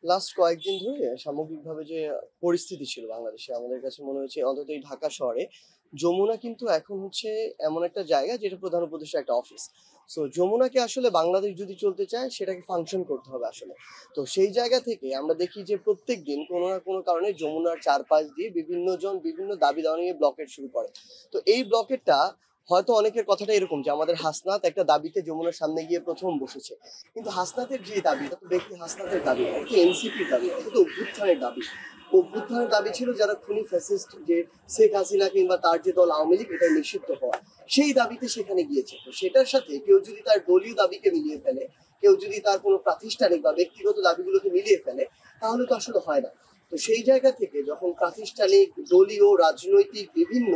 Last কয়েকদিন ধরে সামগ্রিকভাবে যে পরিস্থিতি ছিল বাংলাদেশে, আমাদের কাছে মনে হচ্ছে অন্তত এই ঢাকা শহরে যমুনা কিন্তু এখন হচ্ছে এমন একটা জায়গা যেটা প্রধান উপদেষ্টার একটা অফিস। সো যমুনাকে আসলে বাংলাদেশ যদি চলতে চায় সেটাকে ফাংশন করতে হবে আসলে। তো সেই জায়গা থেকে আমরা দেখি যে প্রত্যেকদিন কোনো না কোনো কারণে যমুনার চারপাশ দিয়ে বিভিন্ন জন বিভিন্ন দাবি দাওয়া নিয়ে ব্লকেট শুরু করে। তো এই ব্লকেটটা হয়তো অনেকের কথাটা এরকম যে আমাদের হাসনাত একটা দাবিতে যমুনার সামনে গিয়ে প্রথম বসেছে, কিন্তু হাসনাতের যে দাবি, এটা তো ব্যক্তি হাসনাতের দাবি না, এটা এনসিপির দাবি, এটা তো অভ্যুত্থানের দাবি। অভ্যুত্থানের দাবি ছিল যারা খুনি ফ্যাসিস্ট, যে শেখ হাসিনা কিংবা তার যে দল আওয়ামী লীগ, এটা নিষিদ্ধ হওয়া, সেই দাবিতে সেখানে গিয়েছে। তো সেটার সাথে কেউ যদি তার দলীয় দাবিকে মিলিয়ে ফেলে, কেউ যদি তার কোনো প্রাতিষ্ঠানিক বা ব্যক্তিগত দাবিগুলোকে মিলিয়ে ফেলে, তাহলে তো আসলে হয় না। তো সেই জায়গা থেকে যখন প্রাতিষ্ঠানিক, দলীয়, রাজনৈতিক বিভিন্ন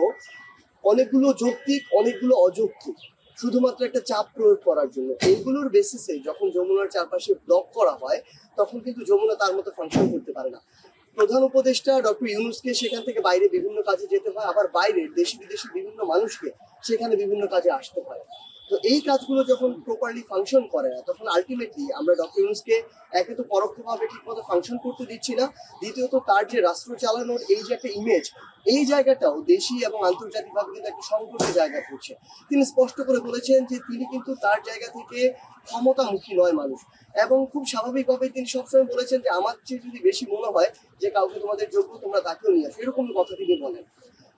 অনেকগুলো যৌক্তিক, অনেকগুলো অযৌক্তিক, শুধুমাত্র একটা চাপ প্রয়োগ করার জন্য এইগুলোর বেসিসে যখন যমুনার চারপাশে ব্লক করা হয়, তখন কিন্তু যমুনা তার মতো ফাংশন করতে পারে না। প্রধান উপদেষ্টা ডক্টর ইউনূসকে সেখান থেকে বাইরে বিভিন্ন কাজে যেতে হয়, আবার বাইরের দেশি বিদেশি বিভিন্ন মানুষকে সেখানে বিভিন্ন কাজে আসতে হয়। তো এই কাজগুলো যখন প্রপারলি ফাংশন করে না, তখন আলটিমেটলি আমরা ডক্টর ইউনূসকে একে তো পরোক্ষভাবে ঠিকমতো ফাংশন করতে দিচ্ছি না, দ্বিতীয়ত তার যে রাষ্ট্র চালানোর এই যে একটা ইমেজ, এই জায়গাটাও দেশি এবং আন্তর্জাতিকভাবে কিন্তু একটা সংকটের জায়গা পড়ছে। তিনি স্পষ্ট করে বলেছেন যে তিনি কিন্তু তার জায়গা থেকে ক্ষমতামুখী নয় মানুষ, এবং খুব স্বাভাবিকভাবে তিনি সবসময় বলেছেন যে আমার চেয়ে যদি বেশি মনে হয় যে কাউকে তোমাদের যোগ্য, তোমরা তাকেও নিয়ে আসো, এরকম কথা তিনি বলেন।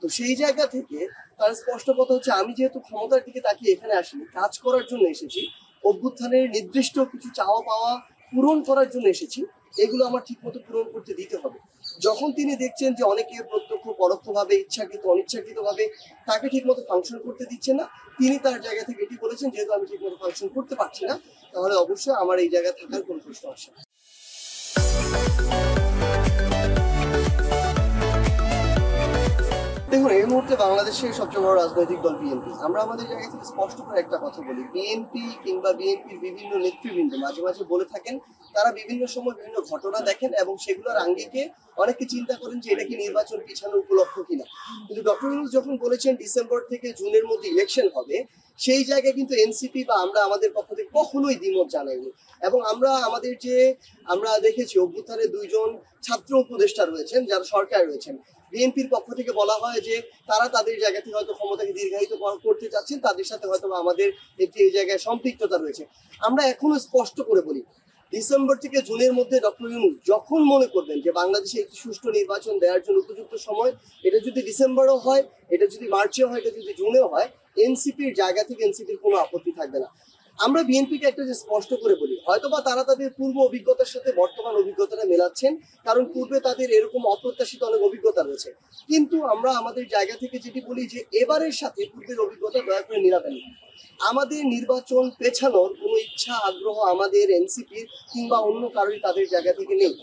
তো সেই জায়গা থেকে তার স্পষ্ট কথা হচ্ছে, আমি যেহেতু ক্ষমতার দিকে তাকিয়ে এখানে আসিনি, কাজ করার জন্য এসেছি, অভ্যুত্থানের নির্দিষ্ট কিছু চাওয়া পাওয়া পূরণ করার জন্য এসেছি, এগুলো আমার ঠিক মতো পূরণ করতে দিতে হবে। যখন তিনি দেখছেন যে অনেকে প্রত্যক্ষ পরোক্ষভাবে, ইচ্ছাকৃত অনিচ্ছাকৃতভাবে তাকে ঠিক মতো ফাংশন করতে দিচ্ছে না, তিনি তার জায়গা থেকে এটি বলেছেন, যেহেতু আমি ঠিক মতো ফাংশন করতে পারছি না, তাহলে অবশ্যই আমার এই জায়গায় থাকার কোনো প্রশ্ন আসে না। দেখুন, এই মুহূর্তে বাংলাদেশের সবচেয়ে বড় রাজনৈতিক দল বিএনপি। আমরা আমাদের জায়গা থেকে স্পষ্ট করে একটা কথা বলি, বিএনপি কিংবা বিএনপির বিভিন্ন নেতৃবৃন্দ মাঝে মাঝে বলে থাকেন তারা বিভিন্ন সময় বিভিন্ন ঘটনা দেখেন এবং সেগুলোর আঙ্গিকে অনেকে চিন্তা করেন যে এটা কি নির্বাচন পিছানোর উপলক্ষ কিনা। কিন্তু ডক্টর ইউনূস যখন বলেছেন ডিসেম্বর থেকে জুনের মধ্যে ইলেকশন হবে, সেই জায়গায় কিন্তু এনসিপি বা আমরা আমাদের পক্ষ থেকে কখনোই দ্বিমত জানাইনি। এবং আমরা আমাদের যে আমরা দেখেছি অভ্যুত্থানে দুইজন ছাত্র উপদেষ্টা রয়েছেন যারা সরকার রয়েছেন, বিএনপির পক্ষ থেকে বলা হয় যে তারা তাদের জায়গা থেকে হয়তো ক্ষমতাকে দীর্ঘায়িত করতে চাচ্ছেন, তাদের সাথে হয়তো আমাদের একটি এই জায়গায় সম্পৃক্ততা রয়েছে। আমরা এখনো স্পষ্ট করে বলি, ডিসেম্বর থেকে জুনের মধ্যে ডক্টর ইউনূস যখন মনে করবেন যে বাংলাদেশে একটি সুষ্ঠু নির্বাচন দেওয়ার জন্য উপযুক্ত সময়, এটা যদি ডিসেম্বরও হয়, এটা যদি মার্চেও হয়, এটা যদি জুনেও হয়, এনসিপির জায়গা থেকে এনসিপির কোনো আপত্তি থাকবে না। আমরা বিএনপিকে একটা যে স্পষ্ট করে বলি, হয়তোবা তারা তাদের পূর্ব অভিজ্ঞতার সাথে বর্তমান অভিজ্ঞতাটা মেলাচ্ছেন, কারণ পূর্বে তাদের এরকম অপ্রত্যাশিত অনেক অভিজ্ঞতা রয়েছে, কিন্তু আমরা আমাদের জায়গা থেকে যেটি বলি যে এবারের সাথে পূর্বের অভিজ্ঞতা দয়া করে মিলাবেন না। আমাদের নির্বাচন পেছানোর কোনো ইচ্ছা আগ্রহ আমাদের এনসিপির কিংবা অন্য কারোরই তাদের জায়গা থেকে নেই।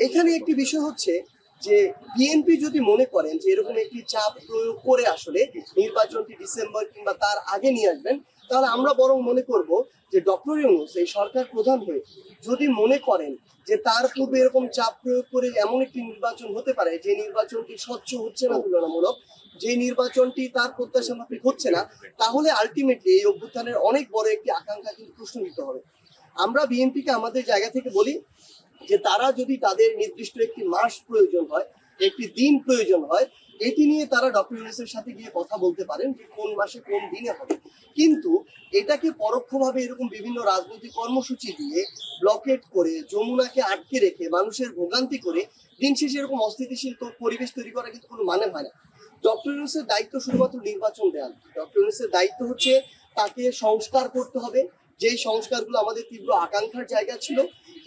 এখানে একটি বিষয় হচ্ছে যে বিএনপি যদি মনে করেন যে এরকম একটি চাপ প্রয়োগ করে আসলে নির্বাচনটি ডিসেম্বর কিংবা তার আগে নিয়ে আসবেন, তাহলে আমরা বরং মনে করব যে ডক্টর ইউনূস এই সরকার প্রধান হয়ে যদি মনে করেন যে তার পূর্বে এরকম চাপ প্রয়োগ করে এমন একটি নির্বাচন হতে পারে যে নির্বাচনটি স্বচ্ছ হচ্ছে না তুলনামূলক, যে নির্বাচনটি তার প্রত্যাশা মাফিক হচ্ছে না, তাহলে আলটিমেটলি এই অভ্যুত্থানের অনেক বড় একটি আকাঙ্ক্ষা কিন্তু প্রশ্নবিদ্ধ হবে। আমরা বিএনপিকে আমাদের জায়গা থেকে বলি যে তারা যদি তাদের নির্দিষ্ট একটি মাস প্রয়োজন হয়, একটি দিন প্রয়োজন হয়, এটি নিয়ে তারা ডক্টর ইউনূসের সাথে গিয়ে কথা বলতে পারেন যে কোন মাসে কোন দিনে হবে। কিন্তু এটাকে পরোক্ষভাবে এরকম বিভিন্ন রাজনৈতিক কর্মসূচি দিয়ে ব্লকেট করে যমুনাকে আটকে রেখে মানুষের ভোগান্তি করে দিন শেষে এরকম অস্থিতিশীল পরিবেশ তৈরি করা কিন্তু কোনো মানে হয় না। ডক্টর ইউনূসের দায়িত্ব শুধুমাত্র নির্বাচন দেওয়া। ডক্টর ইউনূসের দায়িত্ব হচ্ছে তাকে সংস্কার করতে হবে, যেই সংস্কারগুলো আমাদের তীব্র আকাঙ্ক্ষার জায়গা ছিল।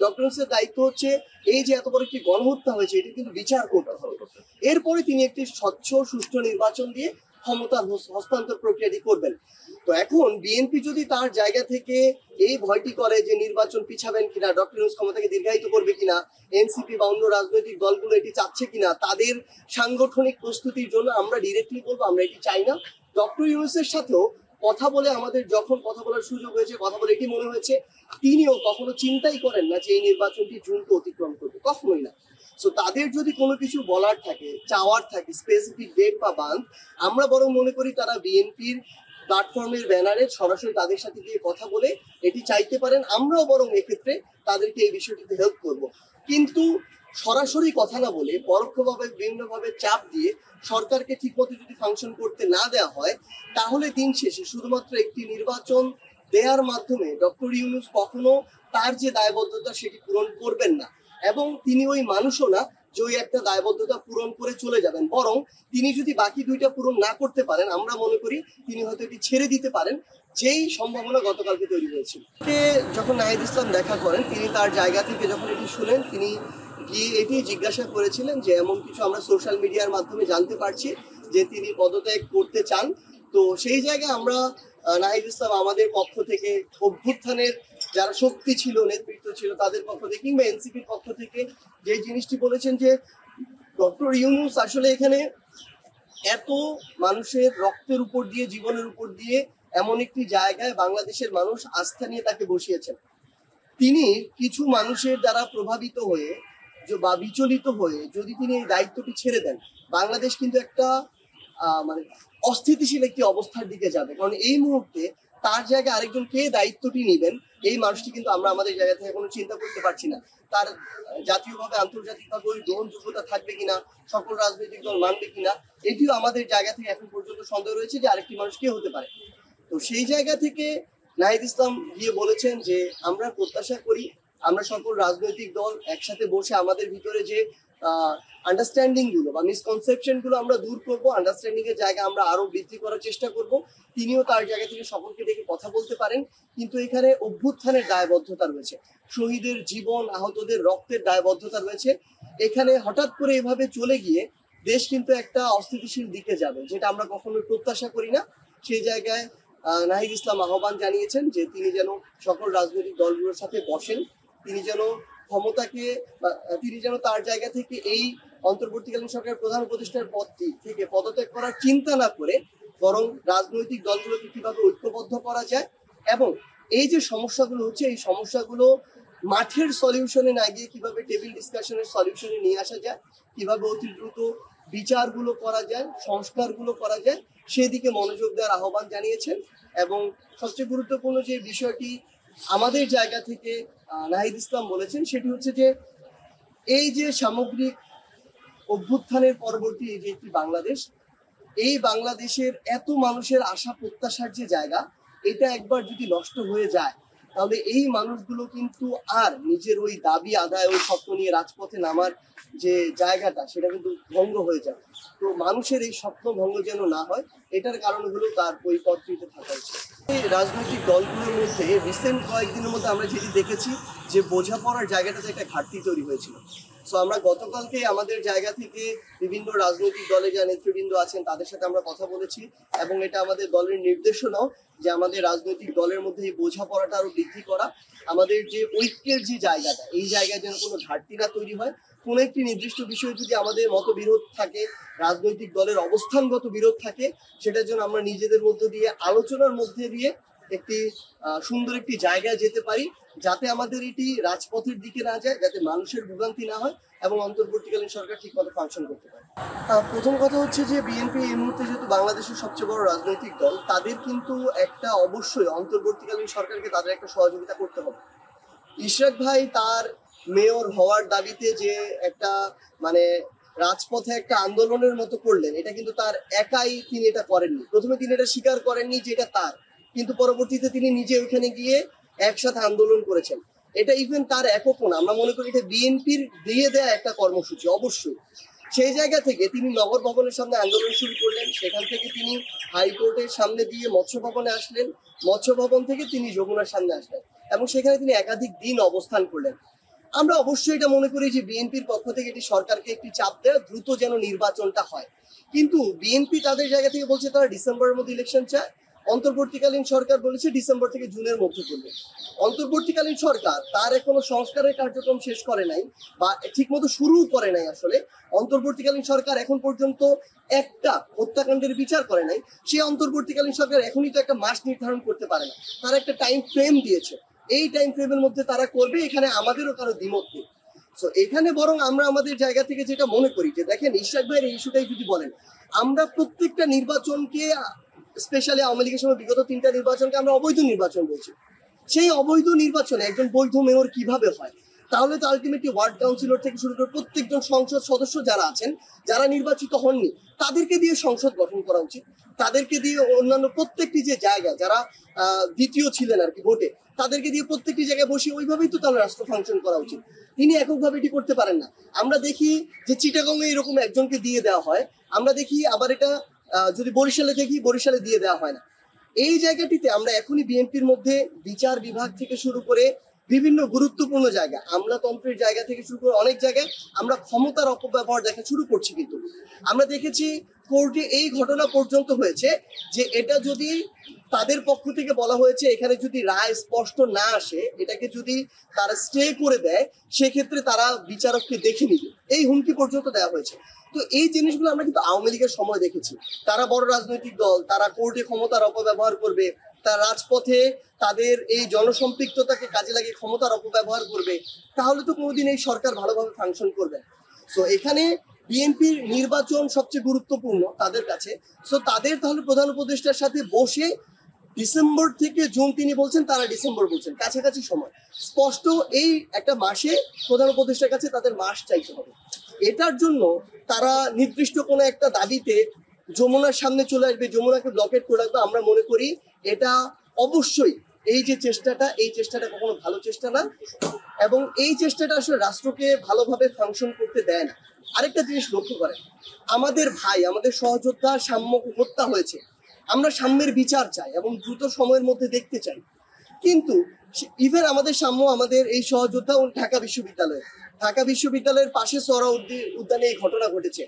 ডক্টর ইউনূসের দায়িত্ব হচ্ছে এই যে এত বড় একটি গণহত্যা হয়েছে, এটি কিন্তু বিচার করতে হবে। এরপরে তিনি একটি স্বচ্ছ সুষ্ঠু নির্বাচন দিয়ে ক্ষমতার হস্তান্তর প্রক্রিয়াটি করবেন। তো এখন বিএনপি যদি তার জায়গা থেকে এই ভয়টি করে যে নির্বাচন পিছাবেন কিনা, ডক্টর ইউনূস ক্ষমতাকে দীর্ঘায়িত করবে কিনা, এনসিপি বা অন্য রাজনৈতিক দলগুলো এটি চাচ্ছে কিনা, তাদের সাংগঠনিক প্রস্তুতির জন্য আমরা ডিরেক্টলি বলবো আমরা এটি চাই না। ডক্টর ইউনূসের সাথেও কথা বলে আমাদের যখন কথা বলার সুযোগ হয়েছে, কথা বলে এটি মনে হয়েছে তিনিও কখনো চিন্তাই করেন না যে এই নির্বাচনটি জুনকে অতিক্রম করবে, কখনোই না। সো তাদের যদি কোনো কিছু বলার থাকে, চাওয়ার থাকে, স্পেসিফিক ডেট বা বান্থ, আমরা বরং মনে করি তারা বিএনপির প্ল্যাটফর্মের ব্যানারে সরাসরি তাদের সাথে গিয়ে কথা বলে এটি চাইতে পারেন। আমরাও বরং এক্ষেত্রে তাদেরকে এই বিষয়টিতে হেল্প করব। কিন্তু সরাসরি কথা না বলে পরোক্ষভাবে বিভিন্নভাবে চাপ দিয়ে সরকারকে ঠিকমতো যদি ফাংশন করতে না দেওয়া হয়, তাহলে দিন শেষে শুধুমাত্র একটি নির্বাচন দেওয়ার মাধ্যমে ডক্টর ইউনূস কখনো তার যে দায়বদ্ধতা সেটি পূরণ করবেন না, এবং তিনি ওই মানুষও না যে ওই একটা দায়বদ্ধতা পূরণ করে চলে যাবেন। বরং তিনি যদি বাকি দুইটা পূরণ না করতে পারেন, আমরা মনে করি তিনি হয়তো এটি ছেড়ে দিতে পারেন, যেই সম্ভাবনা গতকালকে তৈরি হয়েছিল। যখন নাহিদ ইসলাম দেখা করেন, তিনি তার জায়গা থেকে যখন এটি শুনেন, তিনি গিয়ে এটি জিজ্ঞাসা করেছিলেন যে এমন কিছু আমরা সোশ্যাল মিডিয়ার মাধ্যমে জানতে পারছি যে তিনি পদত্যাগ করতে চান। তো সেই জায়গায় আমরা নাহিদ ইসলাম আমাদের পক্ষ থেকে, অভ্যুত্থানের যারা শক্তি ছিল, নেতৃত্ব ছিল, তাদের পক্ষ থেকে কিংবা এনসিপির পক্ষ থেকে যে জিনিসটি বলেছেন যে ডক্টর ইউনূস আসলে এখানে এত মানুষের রক্তের উপর দিয়ে, জীবনের উপর দিয়ে এমন একটি জায়গায় বাংলাদেশের মানুষ আস্থা নিয়ে তাকে বসিয়েছেন। তিনি কিছু মানুষের দ্বারা প্রভাবিত হয়ে বা বিচলিত হয়ে যদি তিনি এই দায়িত্বটি ছেড়ে দেন, বাংলাদেশ কিন্তু একটা মানে অস্থিতিশীল একটি অবস্থার দিকে যাবে। কারণ এই মুহূর্তে তার জায়গায় আরেকজন কে দায়িত্বটি নেবেন, এই মানুষটি কিন্তু আমরা আমাদের জায়গা থেকে কোনো চিন্তা করতে পারছি না। তার জাতীয়ভাবে আন্তর্জাতিকভাবে ওই গ্রহণযোগ্যতা থাকবে কিনা, সকল রাজনৈতিক দল মানবে কিনা, এটিও আমাদের জায়গা থেকে এখন পর্যন্ত সন্দেহ রয়েছে যে আরেকটি মানুষ কে হতে পারে। তো সেই জায়গা থেকে নাহিদ ইসলাম গিয়ে বলেছেন যে আমরা প্রত্যাশা করি আমরা সকল রাজনৈতিক দল একসাথে বসে আমাদের ভিতরে যে আন্ডারস্ট্যান্ডিং গুলো বা মিসকনসেপশন গুলো আমরা দূর করবো, আন্ডারস্ট্যান্ডিং এর জায়গা আমরা আরো বৃদ্ধি করার চেষ্টা করব। তিনিও তার জায়গা থেকে সকলকে দেখে কথা বলতে পারেন, কিন্তু এখানে অভ্যুত্থানের দায়বদ্ধতা রয়েছে, শহীদের জীবন, আহতদের রক্তের দায়বদ্ধতা রয়েছে। এখানে হঠাৎ করে এভাবে চলে গিয়ে দেশ কিন্তু একটা অস্থিতিশীল দিকে যাবে, যেটা আমরা কখনোই প্রত্যাশা করি না। সেই জায়গায় নাহিদ ইসলাম আহ্বান জানিয়েছেন যে তিনি যেন সকল রাজনৈতিক দলগুলোর সাথে বসেন, তিনি যেন ক্ষমতাকে, তিনি যেন তার জায়গা থেকে এই অন্তর্বর্তীকালীন সরকারের প্রধান উপদেষ্টার পদটি থেকে পদত্যাগ করার চিন্তা না করে বরং রাজনৈতিক দলগুলোকে কিভাবে ঐক্যবদ্ধ করা যায়, এবং এই যে সমস্যাগুলো হচ্ছে এই সমস্যাগুলো মাঠের সলিউশনে না গিয়ে কিভাবে টেবিল ডিসকাশনের সলিউশনে নিয়ে আসা যায়, কিভাবে অতি দ্রুত বিচারগুলো করা যায়, সংস্কারগুলো করা যায়, সেদিকে মনোযোগ দেওয়ার আহ্বান জানিয়েছেন। এবং সবচেয়ে গুরুত্বপূর্ণ যে বিষয়টি আমাদের জায়গা থেকে নাহিদ ইসলাম বলেছেন সেটি হচ্ছে যে এই যে সামগ্রিক অভ্যুত্থানের পরবর্তী এই যে একটি বাংলাদেশ, এই বাংলাদেশের এত মানুষের আশা প্রত্যাশার যে জায়গা, এটা একবার যদি নষ্ট হয়ে যায় তাহলে এই মানুষগুলো কিন্তু আর নিজের ওই দাবি আদায়, ওই স্বপ্ন নিয়ে রাজপথে নামার যে জায়গাটা সেটা কিন্তু ভঙ্গ হয়ে যাবে। তো মানুষের এই স্বপ্ন ভঙ্গ যেন না হয়, এটার কারণ হলো তার ওই পদটিতে থাকা উচিত। এই রাজনৈতিক দলগুলোর মধ্যে রিসেন্ট কয়েকদিনের মধ্যে আমরা যেটি দেখেছি যে বোঝাপড়ার জায়গাটাতে একটা ঘাটতি তৈরি হয়েছিল। সো আমরা গতকালকে আমাদের জায়গা থেকে বিভিন্ন রাজনৈতিক দলে যারা নেতৃবৃন্দ আছেন তাদের সাথে আমরা কথা বলেছি, এবং এটা আমাদের দলের নির্দেশনাও যে আমাদের রাজনৈতিক দলের মধ্যে এই বোঝাপড়াটা আরো বৃদ্ধি করা, আমাদের যে ঐক্যের যে জায়গাটা, এই জায়গায় যেন কোনো ঘাটতি না তৈরি হয়। কোনো একটি নির্দিষ্ট বিষয়ে যদি আমাদের মতবিরোধ থাকে, রাজনৈতিক দলের অবস্থানগত বিরোধ থাকে, সেটার জন্য আমরা নিজেদের মধ্য দিয়ে আলোচনার মধ্যে দিয়ে একটি সুন্দর একটি জায়গায় যেতে পারি, যাতে আমাদের এটি রাজপথের দিকে না যায়, যাতে মানুষের ভোগান্তি না হয় এবং অন্তর্বর্তীকালীন সরকার ঠিকমতো ফাংশন করতে পারে। প্রথম কথা হচ্ছে যে বিএনপি এই মুহূর্তে যেহেতু বাংলাদেশের সবচেয়ে বড় রাজনৈতিক দল, তাদের কিন্তু একটা অবশ্যই অন্তর্বর্তীকালীন সরকারকে তাদের একটা সহযোগিতা করতে হবে। ইশরাক ভাই তার মেয়র হওয়ার দাবিতে যে একটা মানে রাজপথে একটা আন্দোলনের মতো করলেন, এটা কিন্তু তার একাই তিনি এটা করেননি। প্রথমে তিনি এটা স্বীকার করেননি যে এটা তার, কিন্তু পরবর্তীতে তিনি নিজে ওইখানে গিয়ে একসাথে আন্দোলন করেছেন। এটা ইভেন তার একক না, আমরা মনে করি এটা বিএনপির দিয়ে দেয়া একটা কর্মসূচি। অবশ্যই সেই জায়গা থেকে তিনি নগর ভবনের সামনে আন্দোলন শুরু করলেন, সেখান থেকে তিনি হাইকোর্টের সামনে দিয়ে মৎস্য ভবনে আসলেন, মৎস্য ভবন থেকে তিনি যমুনার সামনে আসলেন, এবং সেখানে তিনি একাধিক দিন অবস্থান করলেন। আমরা অবশ্যই এটা মনে করি যে বিএনপির পক্ষ থেকে এটি সরকারকে একটি চাপ দেয়, দ্রুত যেন নির্বাচনটা হয়। কিন্তু বিএনপি তাদের জায়গা থেকে বলছে তারা ডিসেম্বরের মধ্যে ইলেকশন চায়, অন্তর্বর্তীকালীন সরকার বলেছে ডিসেম্বর থেকে জুনের মধ্যে করবে। অন্তর্বর্তীকালীন সরকার তার এখনো সংস্কারের কার্যক্রম শেষ করে নাই বা ঠিকমতো শুরুও করে নাই। আসলে অন্তর্বর্তীকালীন সরকার এখন পর্যন্ত একটা হত্যাকাণ্ডের বিচার করে নাই। সেই অন্তর্বর্তীকালীন সরকার এখনই তো একটা মাস নির্ধারণ করতে পারে না, তারা একটা টাইম ফ্রেম দিয়েছে, এই টাইম ফ্রেমের মধ্যে তারা করবে, এখানে আমাদেরও কারো দ্বিমত নেই। সো এখানে বরং আমরা আমাদের জায়গা থেকে যেটা মনে করি যে দেখেন, ইশরাক ভাইয়ের এই ইস্যুটাই যদি বলেন, আমরা প্রত্যেকটা নির্বাচনকে স্পেশালি আওয়ামী লীগের সময় বিগত 3টা নির্বাচনকে আমরা অবৈধ নির্বাচন বলছি। সেই অবৈধ নির্বাচনে একজন বৈধ মেয়র কিভাবে হয়? তাহলে তো আলটিমেটলি ওয়ার্ড কাউন্সিলর থেকে শুরু করে প্রত্যেকজন সংসদ সদস্য যারা আছেন, যারা নির্বাচিত হননি, তাদেরকে দিয়ে সংসদ গঠন করা উচিত। তাদেরকে দিয়ে অন্যান্য প্রত্যেকটি যে জায়গা, যারা দ্বিতীয় ছিলেন আর কি ভোটে, তাদেরকে দিয়ে প্রত্যেকটি জায়গায় বসে ওইভাবেই তো তাহলে রাষ্ট্র ফাংশন করা উচিত। তিনি এককভাবে এটি করতে পারেন না। আমরা দেখি যে চিটাগংয়ে এরকম একজনকে দিয়ে দেওয়া হয়, আমরা দেখি আবার এটা যদি বরিশালে দেখি, বরিশালে দিয়ে দেওয়া হয় না। এই জায়গাটিতে আমরা এখনই বিএনপির মধ্যে বিচার বিভাগ থেকে শুরু করে বিভিন্ন গুরুত্বপূর্ণ জায়গা, আমলাতন্ত্রের জায়গা থেকে শুরু করে অনেক জায়গায় আমরা ক্ষমতার অপব্যবহার দেখা শুরু করছি। কিন্তু আমরা দেখেছি কোর্টে এই ঘটনা পর্যন্ত হয়েছে যে এটা যদি তাদের পক্ষ থেকে বলা হয়েছে এখানে যদি রায় স্পষ্ট না আসে, এটাকে যদি তারা স্টে করে দেয়, সেক্ষেত্রে তারা বিচারককে দেখে নিবে, এই হুমকি পর্যন্ত দেওয়া হয়েছে। তো এই জিনিসগুলো আমরা কিন্তু আওয়ামী লীগের সময় দেখেছি। তারা বড় রাজনৈতিক দল, তারা কোর্টে ক্ষমতার অপব্যবহার করবে, তার রাজপথে তাদের এই জনসম্পৃক্ততাকে কাজে লাগিয়ে ক্ষমতার অপব্যবহার করবে, তাহলে তো কোনোদিন এই সরকার ভালোভাবে ফাংশন করবে। সো এখানে বিএনপির নির্বাচন সবচেয়ে গুরুত্বপূর্ণ তাদের কাছে। সো তাদের তাহলে প্রধান উপদেষ্টার সাথে বসে ডিসেম্বর থেকে জুন, তিনি বলছেন তারা ডিসেম্বর বলছেন, কাছাকাছি সময়, স্পষ্ট এই একটা মাসে প্রধান উপদেষ্টার কাছে তাদের মাস চাইতে হবে। এটার জন্য তারা নির্দিষ্ট কোনো একটা দাবিতে যমুনার সামনে চলে আসবে, যমুনাকে ব্লকেট করে রাখবে। আমরা মনে করি এটা অবশ্যই এই যে চেষ্টাটা, এই চেষ্টাটা কখনো ভালো চেষ্টা না, এবং এই চেষ্টাটা আসলে রাষ্ট্রকে ভালোভাবে ফাংশন করতে দেয় না। আরেকটা জিনিস লক্ষ্য করেন, আমাদের ভাই, আমাদের সহযোদ্ধা সাম্যকে হত্যা হয়েছে, আমরা সাম্যের বিচার চাই এবং দ্রুত সময়ের মধ্যে দেখতে চাই। কিন্তু ইভেন আমাদের সাম্য, আমাদের এই সহযোদ্ধা ঢাকা বিশ্ববিদ্যালয়ের পাশে সোহরাওয়ার্দী উদ্যানে এই ঘটনা ঘটেছে।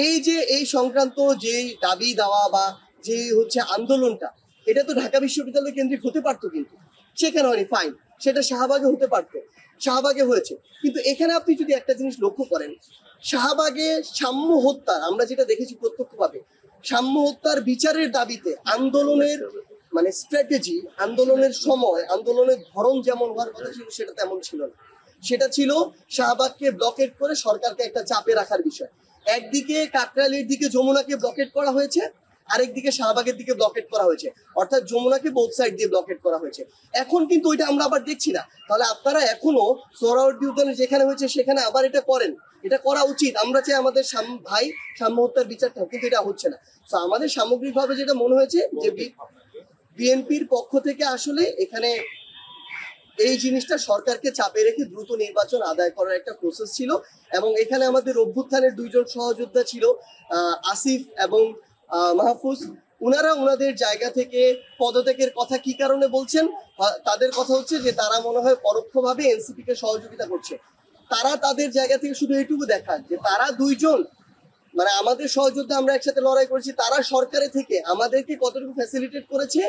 এই যে এই সংক্রান্ত যে দাবি দেওয়া বা যে হচ্ছে আন্দোলনটা, এটা তো ঢাকা বিশ্ববিদ্যালয় কেন্দ্রিক হতে পারতো, কিন্তু সেখানে হয়নি, ফাইন, সেটা শাহবাগে হতে পারতো, শাহবাগে হয়েছে। কিন্তু এখানে আপনি যদি একটা জিনিস লক্ষ্য করেন, শাহবাগে সাম্য হত্যা আমরা যেটা দেখেছি প্রত্যক্ষভাবে, সাম্য হত্যার বিচারের দাবিতে আন্দোলনের মানে স্ট্র্যাটেজি, আন্দোলনের সময়, আন্দোলনের ধরন যেমন হওয়ার কথা ছিল সেটা তেমন ছিল না। সেটা ছিল শাহবাগকে ব্লকেট করে সরকারকে একটা চাপে রাখার বিষয়। একদিকে কাকরাইলের দিকে যমুনাকে ব্লকেট করা হয়েছে, আরেকদিকে শাহবাগের দিকে ব্লকেট করা হয়েছে, অর্থাৎ যমুনাকে বোথ সাইড দিয়ে ব্লকেট করা হয়েছে। এখন কিন্তু ওইটা আমরা আবার দেখছি না। তাহলে আপনারা এখনো সোহরাওয়ার্দী উদ্যানে যেখানে হয়েছে সেখানে আবার এটা করেন, এটা করা উচিত। আমরা চাই আমাদের ভাই সাম্য হত্যার বিচারটা, কিন্তু এটা হচ্ছে না। তো আমাদের সামগ্রিকভাবে যেটা মনে হয়েছে যে বিএনপির পক্ষ থেকে আসলে এখানে এই জিনিসটা সরকারকে চাপে রেখে দ্রুত নির্বাচন আদায় করার একটা প্রসেস ছিল। এবং এখানে আমাদের অভ্যুত্থানের দুইজন সহযোদ্ধা ছিল, আসিফ এবং মাহফুজ, ওনারা ওনাদের জায়গা থেকে পদত্যাগের কথা কি কারণে বলছেন? তাদের কথা হচ্ছে যে তারা মনে হয় পরোক্ষভাবে এনসিপি কে সহযোগিতা করছে। তারা তাদের জায়গা থেকে শুধু এইটুকু দেখান যে তারা দুইজন, মানে আমাদের সহযোদ্ধা, আমরা একসাথে লড়াই করেছি, তারা সরকারে থেকে আমাদেরকে কতটুকু ফ্যাসিলিটেট করেছে।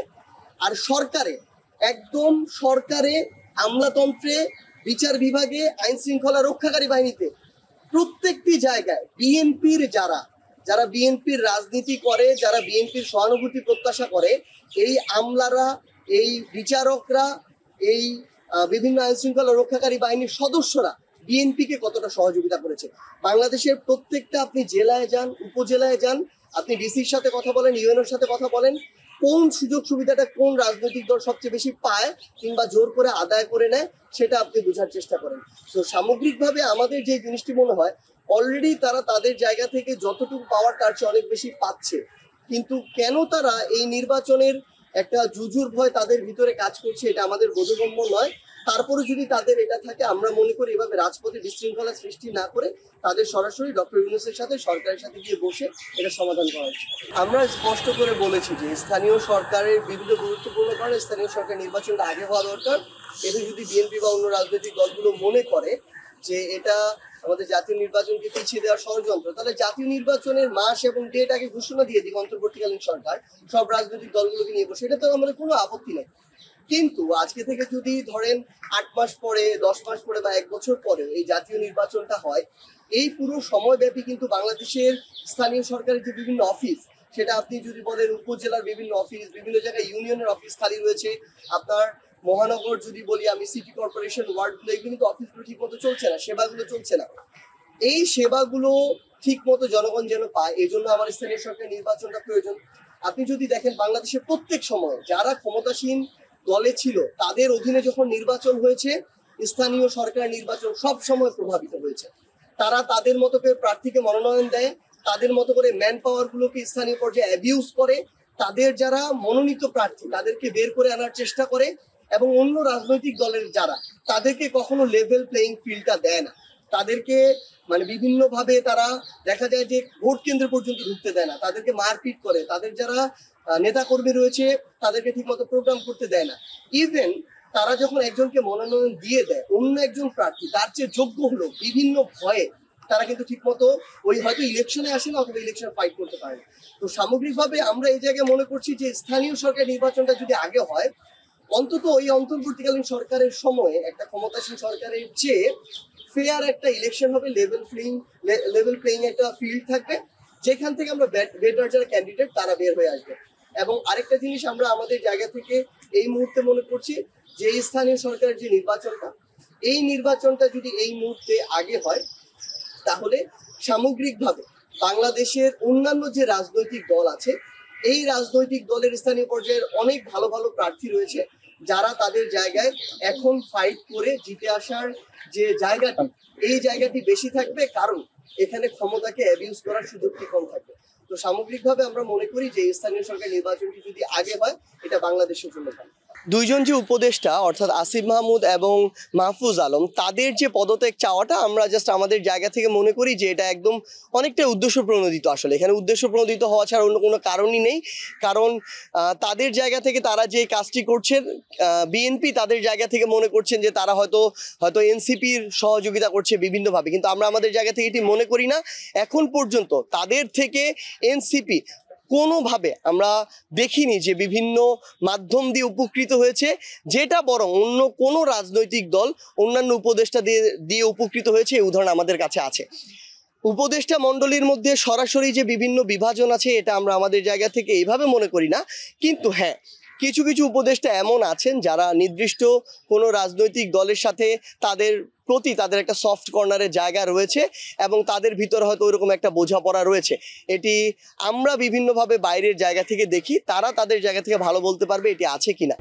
আর সরকারে, একদম সরকারে, আমলাতন্ত্রে, বিচার বিভাগে, আইন শৃঙ্খলা রক্ষাকারী বাহিনীতে, প্রত্যেকটি জায়গায় বিএনপির যারা বিএনপির রাজনীতি করে, যারা বিএনপির সহানুভূতি প্রত্যাশা করে, এই আমলারা, এই বিচারকরা, এই বিভিন্ন আইন শৃঙ্খলা রক্ষাকারী বাহিনীর সদস্যরা বিএনপিকে কতটা সহযোগিতা করেছে। বাংলাদেশের প্রত্যেকটা, আপনি জেলায় যান, উপজেলায় যান, আপনি ডিসির সাথে কথা বলেন, ইউএনওর সাথে কথা বলেন, কোন সুযোগ সুবিধাটা কোন রাজনৈতিক দল সবচেয়ে বেশি পায় কিংবা জোর করে আদায় করে নেয়, সেটা আপনি বোঝার চেষ্টা করেন। তো সামগ্রিকভাবে আমাদের যে জিনিসটি মনে হয়, অলরেডি তারা তাদের জায়গা থেকে যতটুকু পাওয়ার তার চেয়ে অনেক বেশি পাচ্ছে। কিন্তু কেন তারা এই নির্বাচনের একটা জুজুর ভয় তাদের ভিতরে কাজ করছে, এটা আমাদের বোধগম্য নয়। তারপরে যদি তাদের এটা থাকে, আমরা মনে করি এভাবে রাজপথে বিশৃঙ্খলা সৃষ্টি না করে তাদের সরাসরি ডক্টর ইউনূসের সাথে, সরকারের সাথে গিয়ে বসে এটা সমাধান করা উচিত। আমরা স্পষ্ট করে বলেছি যে স্থানীয় সরকারের বিভিন্ন গুরুত্বপূর্ণ কারণে স্থানীয় সরকার নির্বাচনটা আগে হওয়া দরকার। এটা যদি বিএনপি বা অন্য রাজনৈতিক দলগুলো মনে করে যে এটা আমাদের জাতীয় নির্বাচনকে পিছিয়ে দেওয়ার ষড়যন্ত্র, তাহলে জাতীয় নির্বাচনের মাস এবং ডেট আগে ঘোষণা দিয়ে দিক অন্তর্বর্তীকালীন সরকার, সব রাজনৈতিক দলগুলোকে নিয়ে বসে, এটা তো আমাদের কোনো আপত্তি নেই। কিন্তু আজকে থেকে যদি ধরেন 8 মাস পরে, 10 মাস পরে বা 1 বছর পরে এই জাতীয় নির্বাচনটা হয়, এই পুরো সময়ব্যাপী কিন্তু বাংলাদেশের স্থানীয় সরকারের যে বিভিন্ন অফিস, সেটা আপনি যদি বলেন উপজেলার বিভিন্ন অফিস, বিভিন্ন জায়গায় ইউনিয়নের অফিস খালি রয়েছে, আপনার মহানগর যদি বলি আমি, সিটি কর্পোরেশন, ওয়ার্ডগুলো, এগুলো কিন্তু অফিসগুলো ঠিক মতো চলছে না, সেবাগুলো চলছে না। এই সেবাগুলো ঠিক মতো জনগণ যেন পায়, এই জন্য আমার স্থানীয় সরকার নির্বাচনটা প্রয়োজন। আপনি যদি দেখেন বাংলাদেশের প্রত্যেক সময় যারা ক্ষমতাসীন দলে ছিল তাদের অধীনে যখন নির্বাচন হয়েছে, স্থানীয় সরকার নির্বাচন সব সময় প্রভাবিত হয়েছে। তারা তাদের মতো করে প্রার্থীকে মনোনয়ন দেয়, তাদের মতো করে ম্যান পাওয়ার গুলোকে স্থানীয় পর্যায়ে অ্যাবিউজ করে, তাদের যারা মনোনীত প্রার্থী তাদেরকে বের করে আনার চেষ্টা করে, এবং অন্য রাজনৈতিক দলের যারা তাদেরকে কখনো লেভেল প্লেইং ফিল্ডটা দেয় না। তাদেরকে মানে বিভিন্নভাবে তারা দেখা যায় যে ভোট কেন্দ্র পর্যন্ত ঢুকতে দেয় না, তাদেরকে মারপিট করে, তাদের যারা নেতাকর্মী রয়েছে তাদেরকে ঠিকমতো প্রোগ্রাম করতে দেয় না। ইভেন তারা যখন একজনকে মনোনয়ন দিয়ে দেয় অন্য একজন প্রার্থী তার চেয়ে যোগ্য হলো, বিভিন্ন ভয়ে তারা কিন্তু ঠিকমতো ওই হয়তো ইলেকশনে আসে না অথবা ইলেকশন ফাইট করতে পারে না। তো সামগ্রিকভাবে আমরা এই জায়গায় মনে করছি যে স্থানীয় সরকার নির্বাচনটা যদি আগে হয়, অন্তত ওই অন্তর্বর্তীকালীন সরকারের সময়ে একটা ক্ষমতাসীন সরকারের চেয়ে ফেয়ার একটা ইলেকশন হবে, লেভেল প্লেইং একটা ফিল্ড থাকবে, যেখান থেকে আমরা বেটার যারা ক্যান্ডিডেট তারা বের হয়ে আসবে। এবং আরেকটা জিনিস আমরা আমাদের জায়গা থেকে এই মুহূর্তে মনে করছি যে স্থানীয় সরকারের যে নির্বাচনটা, এই নির্বাচনটা যদি এই মুহূর্তে আগে হয় তাহলে সামগ্রিকভাবে বাংলাদেশের অন্যান্য যে রাজনৈতিক দল আছে এই রাজনৈতিক দলের স্থানীয় পর্যায়ের অনেক ভালো ভালো প্রার্থী রয়েছে যারা তাদের জায়গায় এখন ফাইট করে জিতে আসার যে জায়গাটি, এই জায়গাটি বেশি থাকবে, কারণ এখানে ক্ষমতাকে অ্যাবিউজ করার সুযোগটি কম থাকবে। তো সামগ্রিকভাবে আমরা মনে করি যে স্থানীয় সরকার নির্বাচনটি যদি আগে হয় এটা বাংলাদেশের জন্য ভালো। দুইজন যে উপদেষ্টা অর্থাৎ আসিফ মাহমুদ এবং মাহফুজ আলম, তাদের যে পদত্যাগ চাওয়াটা আমরা জাস্ট আমাদের জায়গা থেকে মনে করি যে এটা একদম অনেকটা উদ্দেশ্য প্রণোদিত। আসলে এখানে উদ্দেশ্য প্রণোদিত হওয়া ছাড়া অন্য কোনো কারণই নেই। কারণ তাদের জায়গা থেকে তারা যে কাজটি করছেন, বিএনপি তাদের জায়গা থেকে মনে করছেন যে তারা হয়তো এনসিপির সহযোগিতা করছে বিভিন্নভাবে, কিন্তু আমরা আমাদের জায়গা থেকে এটি মনে করি না। এখন পর্যন্ত তাদের থেকে এনসিপি কোনোভাবে আমরা দেখিনি যে বিভিন্ন মাধ্যম দিয়ে উপকৃত হয়েছে, যেটা বরং অন্য কোনো রাজনৈতিক দল অন্যান্য উপদেষ্টা দিয়ে উপকৃত হয়েছে এই উদাহরণ আমাদের কাছে আছে। উপদেষ্টা মণ্ডলীর মধ্যে সরাসরি যে বিভিন্ন বিভাজন আছে এটা আমরা আমাদের জায়গা থেকে এইভাবে মনে করি না, কিন্তু হ্যাঁ কিছু কিছু উপদেষ্টা এমন আছেন যারা নির্দিষ্ট কোনো রাজনৈতিক দলের সাথে তাদের একটা সফট কর্নারের জায়গা রয়েছে এবং তাদের ভিতরে হয়তো ওইরকম একটা বোঝাপড়া রয়েছে। এটি আমরা বিভিন্নভাবে বাইরের জায়গা থেকে দেখি, তারা তাদের জায়গা থেকে ভালো বলতে পারবে এটি আছে কিনা।